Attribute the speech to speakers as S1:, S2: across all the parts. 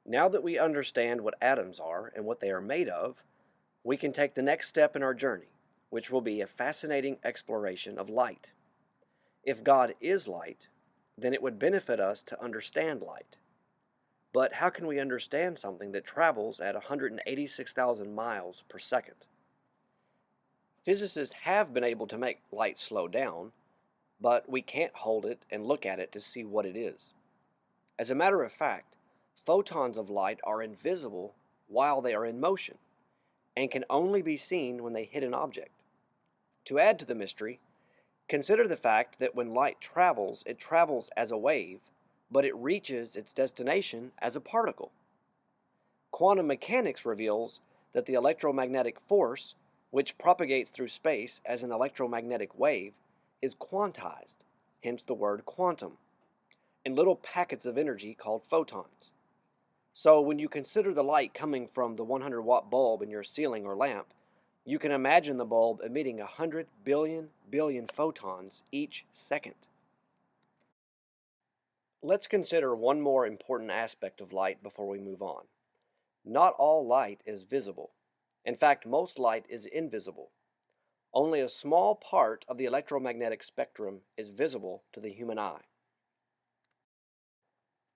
S1: Now that we understand what atoms are and what they are made of, we can take the next step in our journey, which will be a fascinating exploration of light. If God is light, then it would benefit us to understand light. But how can we understand something that travels at 186,000 miles per second? Physicists have been able to make light slow down, but we can't hold it and look at it to see what it is. As a matter of fact, photons of light are invisible while they are in motion and can only be seen when they hit an object. To add to the mystery, consider the fact that when light travels, it travels as a wave, but it reaches its destination as a particle. Quantum mechanics reveals that the electromagnetic force, which propagates through space as an electromagnetic wave, is quantized, hence the word quantum, in little packets of energy called photons. So when you consider the light coming from the 100-watt bulb in your ceiling or lamp, you can imagine the bulb emitting 100 billion photons each second. Let's consider one more important aspect of light before we move on. Not all light is visible. In fact, most light is invisible. Only a small part of the electromagnetic spectrum is visible to the human eye.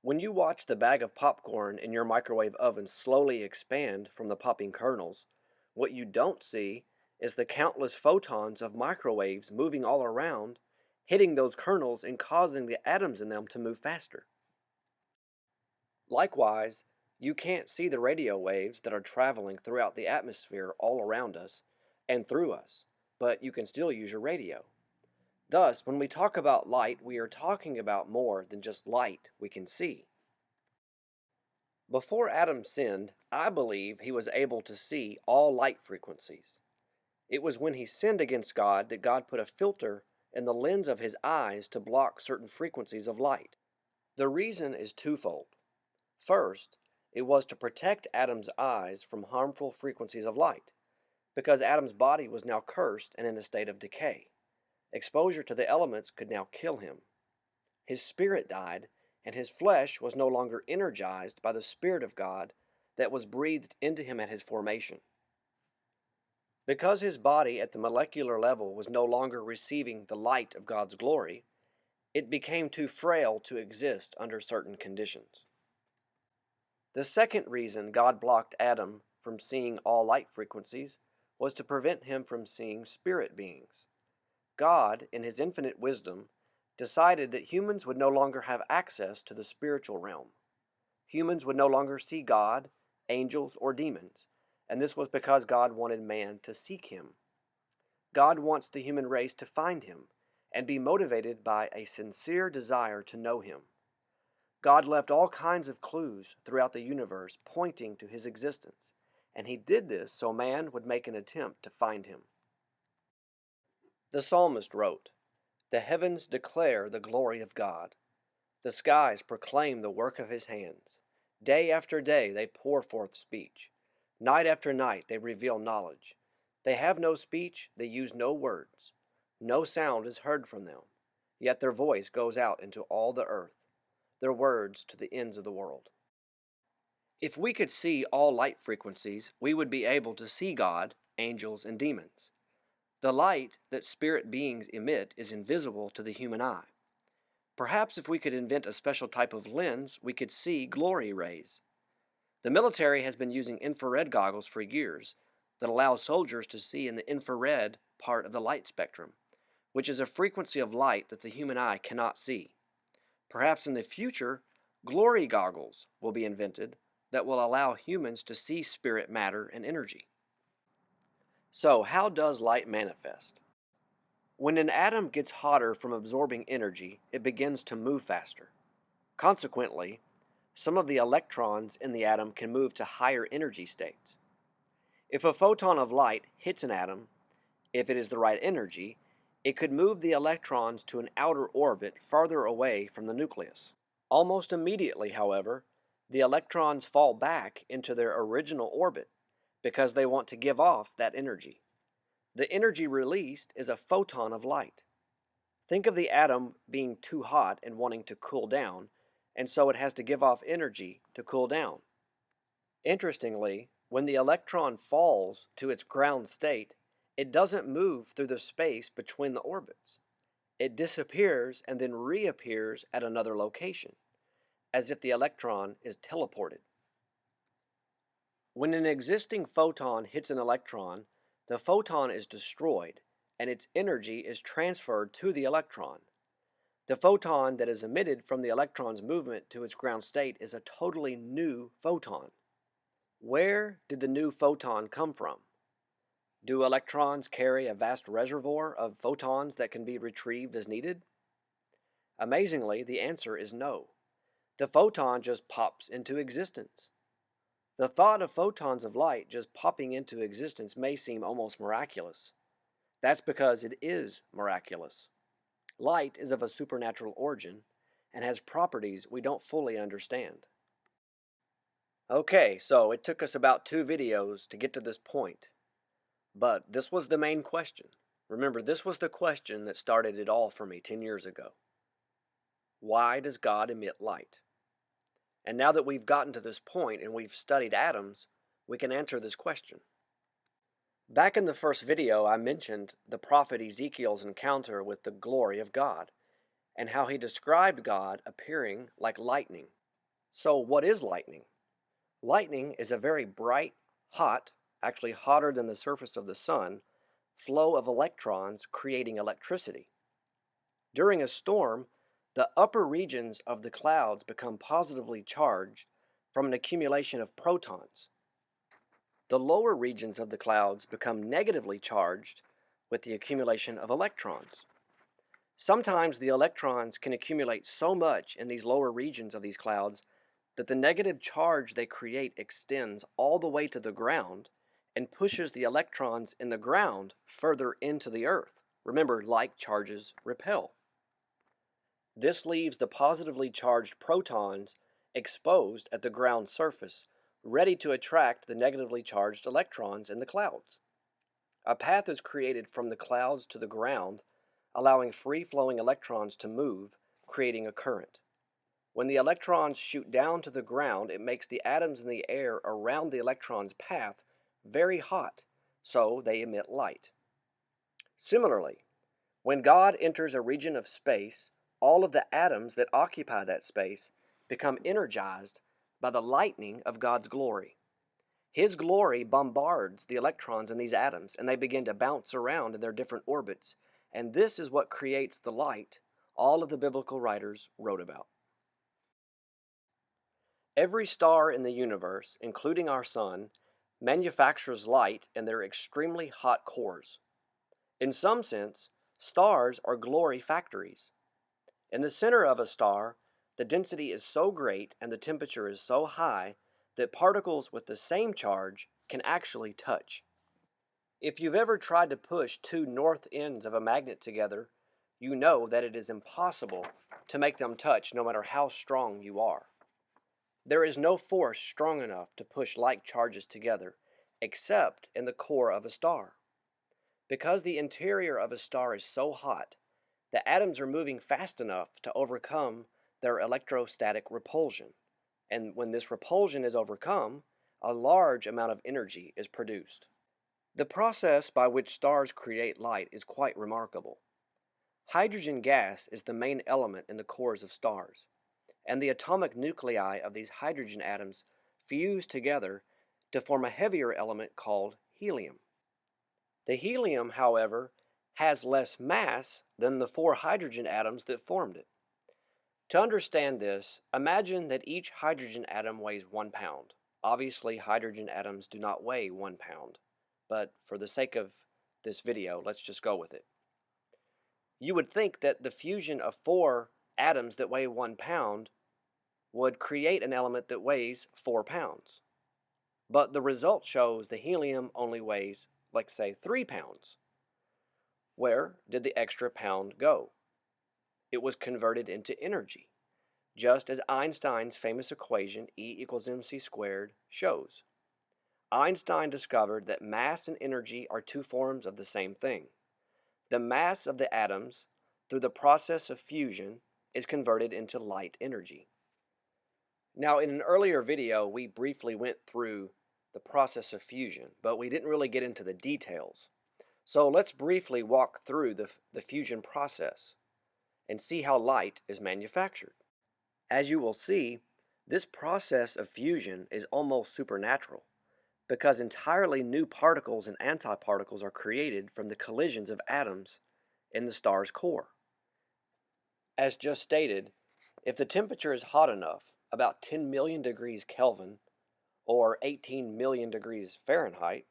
S1: When you watch the bag of popcorn in your microwave oven slowly expand from the popping kernels, what you don't see is the countless photons of microwaves moving all around, hitting those kernels and causing the atoms in them to move faster. Likewise, you can't see the radio waves that are traveling throughout the atmosphere all around us and through us, but you can still use your radio. Thus, when we talk about light, we are talking about more than just light we can see. Before Adam sinned, I believe he was able to see all light frequencies. It was when he sinned against God that God put a filter in the lens of his eyes to block certain frequencies of light. The reason is twofold. First, it was to protect Adam's eyes from harmful frequencies of light, because Adam's body was now cursed and in a state of decay. Exposure to the elements could now kill him. His spirit died, and his flesh was no longer energized by the Spirit of God that was breathed into him at his formation. Because his body at the molecular level was no longer receiving the light of God's glory, it became too frail to exist under certain conditions. The second reason God blocked Adam from seeing all light frequencies was to prevent him from seeing spirit beings. God, in his infinite wisdom, decided that humans would no longer have access to the spiritual realm. Humans would no longer see God, angels, or demons, and this was because God wanted man to seek him. God wants the human race to find him and be motivated by a sincere desire to know him. God left all kinds of clues throughout the universe pointing to his existence, and he did this so man would make an attempt to find him. The psalmist wrote, "The heavens declare the glory of God. The skies proclaim the work of his hands. Day after day they pour forth speech. Night after night they reveal knowledge. They have no speech, they use no words. No sound is heard from them, yet their voice goes out into all the earth, their words to the ends of the world." If we could see all light frequencies, we would be able to see God, angels, and demons. The light that spirit beings emit is invisible to the human eye. Perhaps if we could invent a special type of lens, we could see glory rays. The military has been using infrared goggles for years that allow soldiers to see in the infrared part of the light spectrum, which is a frequency of light that the human eye cannot see. Perhaps in the future, glory goggles will be invented that will allow humans to see spirit matter and energy. So, how does light manifest? When an atom gets hotter from absorbing energy, it begins to move faster. Consequently, some of the electrons in the atom can move to higher energy states. If a photon of light hits an atom, if it is the right energy, it could move the electrons to an outer orbit farther away from the nucleus. Almost immediately, however, the electrons fall back into their original orbit because they want to give off that energy. The energy released is a photon of light. Think of the atom being too hot and wanting to cool down, and so it has to give off energy to cool down. Interestingly, when the electron falls to its ground state, it doesn't move through the space between the orbits. It disappears and then reappears at another location, as if the electron is teleported. When an existing photon hits an electron, the photon is destroyed and its energy is transferred to the electron. The photon that is emitted from the electron's movement to its ground state is a totally new photon. Where did the new photon come from? Do electrons carry a vast reservoir of photons that can be retrieved as needed? Amazingly, the answer is no. The photon just pops into existence. The thought of photons of light just popping into existence may seem almost miraculous. That's because it is miraculous. Light is of a supernatural origin and has properties we don't fully understand. Okay, so it took us about 2 videos to get to this point. But this was the main question. Remember, this was the question that started it all for me 10 years ago. Why does God emit light? And now that we've gotten to this point and we've studied atoms, we can answer this question. Back in the first video, I mentioned the prophet Ezekiel's encounter with the glory of God, and how he described God appearing like lightning. So what is lightning? Lightning is a very bright, hot, actually hotter than the surface of the sun, flow of electrons creating electricity. During a storm, the upper regions of the clouds become positively charged from an accumulation of protons. The lower regions of the clouds become negatively charged with the accumulation of electrons. Sometimes the electrons can accumulate so much in these lower regions of these clouds that the negative charge they create extends all the way to the ground and pushes the electrons in the ground further into the earth. Remember, like charges repel. This leaves the positively charged protons exposed at the ground surface, ready to attract the negatively charged electrons in the clouds. A path is created from the clouds to the ground, allowing free-flowing electrons to move, creating a current. When the electrons shoot down to the ground, it makes the atoms in the air around the electron's path very hot, so they emit light. Similarly, when God enters a region of space, all of the atoms that occupy that space become energized by the lightning of God's glory. His glory bombards the electrons in these atoms, and they begin to bounce around in their different orbits, and this is what creates the light all of the biblical writers wrote about. Every star in the universe, including our sun, manufactures light in their extremely hot cores. In some sense, stars are glory factories. In the center of a star, the density is so great and the temperature is so high that particles with the same charge can actually touch. If you've ever tried to push 2 north ends of a magnet together, you know that it is impossible to make them touch no matter how strong you are. There is no force strong enough to push like charges together, except in the core of a star. Because the interior of a star is so hot, the atoms are moving fast enough to overcome their electrostatic repulsion, and when this repulsion is overcome, a large amount of energy is produced. The process by which stars create light is quite remarkable. Hydrogen gas is the main element in the cores of stars, and the atomic nuclei of these hydrogen atoms fuse together to form a heavier element called helium. The helium, however, has less mass than the 4 hydrogen atoms that formed it. To understand this, imagine that each hydrogen atom weighs 1 pound. Obviously, hydrogen atoms do not weigh 1 pound, but for the sake of this video, let's just go with it. You would think that the fusion of 4 atoms that weigh 1 pound would create an element that weighs 4 pounds. But the result shows the helium only weighs, like say, 3 pounds. Where did the extra pound go? It was converted into energy, just as Einstein's famous equation E equals mc squared shows. Einstein discovered that mass and energy are 2 forms of the same thing. The mass of the atoms, through the process of fusion, is converted into light energy. Now, in an earlier video, we briefly went through the process of fusion, but we didn't really get into the details. So let's briefly walk through the fusion process and see how light is manufactured. As you will see, this process of fusion is almost supernatural because entirely new particles and antiparticles are created from the collisions of atoms in the star's core. As just stated, if the temperature is hot enough, about 10 million degrees Kelvin, or 18 million degrees Fahrenheit,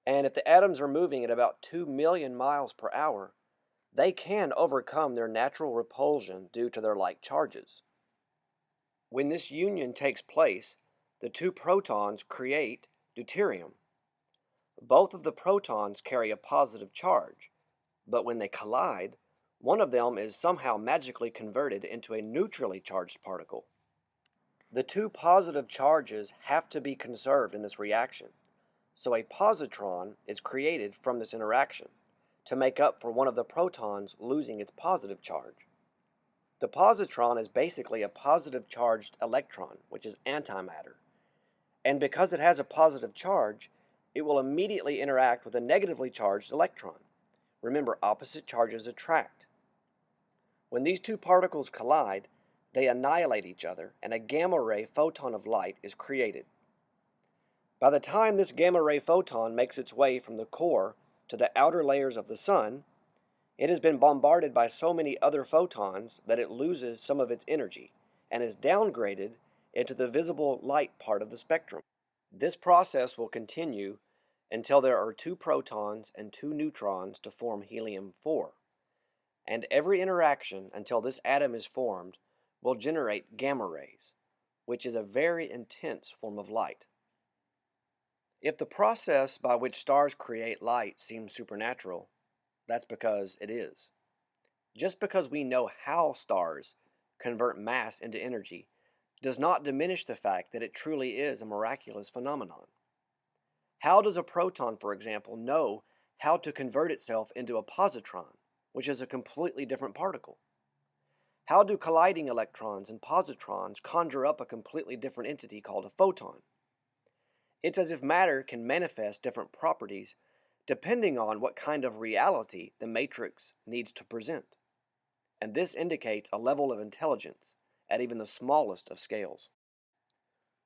S1: and if the atoms are moving at about 2 million miles per hour, they can overcome their natural repulsion due to their like charges. When this union takes place, the two protons create deuterium. Both of the protons carry a positive charge, but when they collide, one of them is somehow magically converted into a neutrally charged particle. The two positive charges have to be conserved in this reaction, so a positron is created from this interaction to make up for one of the protons losing its positive charge. The positron is basically a positive charged electron, which is antimatter, and because it has a positive charge, it will immediately interact with a negatively charged electron. Remember, opposite charges attract. When these two particles collide, they annihilate each other, and a gamma ray photon of light is created. By the time this gamma ray photon makes its way from the core to the outer layers of the sun, it has been bombarded by so many other photons that it loses some of its energy and is downgraded into the visible light part of the spectrum. This process will continue until there are two protons and two neutrons to form helium-4. And every interaction until this atom is formed will generate gamma rays, which is a very intense form of light. If the process by which stars create light seems supernatural, that's because it is. Just because we know how stars convert mass into energy does not diminish the fact that it truly is a miraculous phenomenon. How does a proton, for example, know how to convert itself into a positron, which is a completely different particle? How do colliding electrons and positrons conjure up a completely different entity called a photon? It's as if matter can manifest different properties depending on what kind of reality the matrix needs to present. And this indicates a level of intelligence at even the smallest of scales.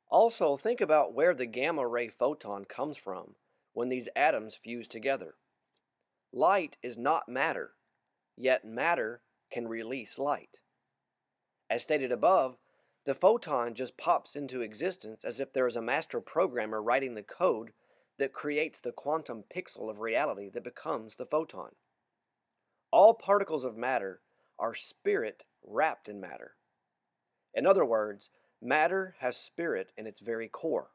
S1: Also, think about where the gamma ray photon comes from when these atoms fuse together. Light is not matter, yet matter can release light. As stated above, the photon just pops into existence as if there is a master programmer writing the code that creates the quantum pixel of reality that becomes the photon. All particles of matter are spirit wrapped in matter. In other words, matter has spirit in its very core.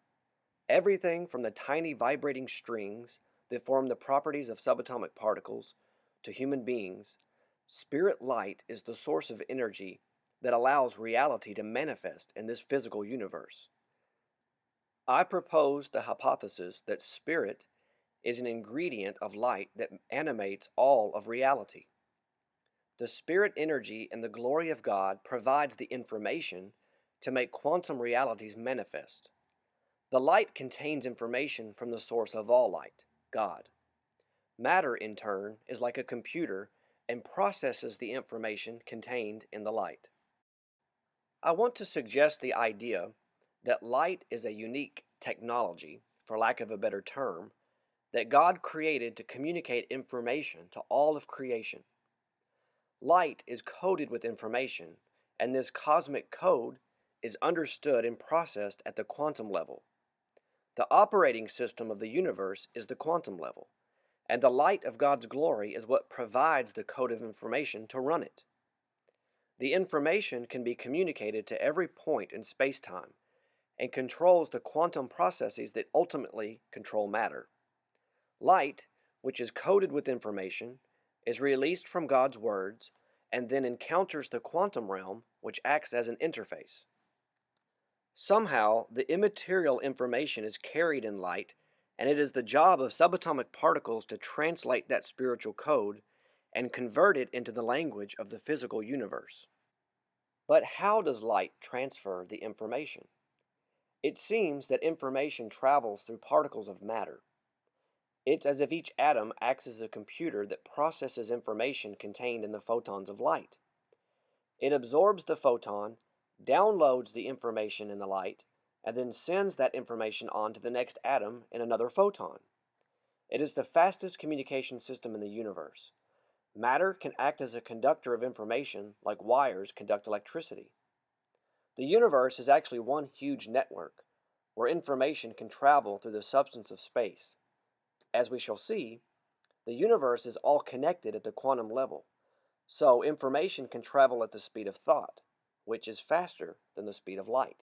S1: Everything from the tiny vibrating strings that form the properties of subatomic particles to human beings, spirit light is the source of energy that allows reality to manifest in this physical universe. I propose the hypothesis that spirit is an ingredient of light that animates all of reality. The spirit energy and the glory of God provides the information to make quantum realities manifest. The light contains information from the source of all light, God. Matter, in turn, is like a computer and processes the information contained in the light. I want to suggest the idea that light is a unique technology, for lack of a better term, that God created to communicate information to all of creation. Light is coded with information, and this cosmic code is understood and processed at the quantum level. The operating system of the universe is the quantum level, and the light of God's glory is what provides the code of information to run it. The information can be communicated to every point in space-time and controls the quantum processes that ultimately control matter. Light, which is coded with information, is released from God's words and then encounters the quantum realm, which acts as an interface. Somehow, the immaterial information is carried in light, and it is the job of subatomic particles to translate that spiritual code and convert it into the language of the physical universe. But how does light transfer the information? It seems that information travels through particles of matter. It's as if each atom acts as a computer that processes information contained in the photons of light. It absorbs the photon, downloads the information in the light, and then sends that information on to the next atom in another photon. It is the fastest communication system in the universe. Matter can act as a conductor of information like wires conduct electricity. The universe is actually one huge network where information can travel through the substance of space. As we shall see, the universe is all connected at the quantum level, so information can travel at the speed of thought, which is faster than the speed of light.